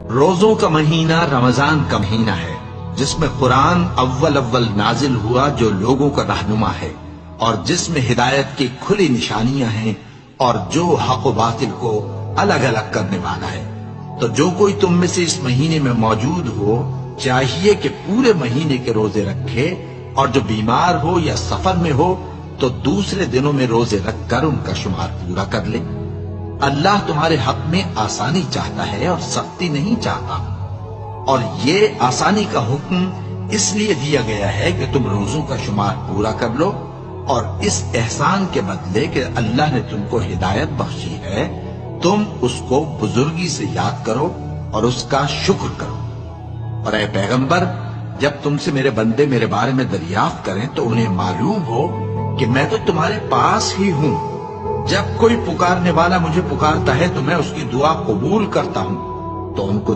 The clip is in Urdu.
روزوں کا مہینہ رمضان کا مہینہ ہے، جس میں قرآن اول نازل ہوا جو لوگوں کا رہنما ہے، اور جس میں ہدایت کی کھلی نشانیاں ہیں، اور جو حق و باطل کو الگ الگ کرنے والا ہے۔ تو جو کوئی تم میں سے اس مہینے میں موجود ہو چاہیے کہ پورے مہینے کے روزے رکھے، اور جو بیمار ہو یا سفر میں ہو تو دوسرے دنوں میں روزے رکھ کر ان کا شمار پورا کر لے۔ اللہ تمہارے حق میں آسانی چاہتا ہے اور سختی نہیں چاہتا، اور یہ آسانی کا حکم اس لیے دیا گیا ہے کہ تم روزوں کا شمار پورا کر لو، اور اس احسان کے بدلے کہ اللہ نے تم کو ہدایت بخشی ہے تم اس کو بزرگی سے یاد کرو اور اس کا شکر کرو۔ اور اے پیغمبر، جب تم سے میرے بندے میرے بارے میں دریافت کریں تو انہیں معلوم ہو کہ میں تو تمہارے پاس ہی ہوں۔ جب کوئی پکارنے والا مجھے پکارتا ہے تو میں اس کی دعا قبول کرتا ہوں، تو ان کو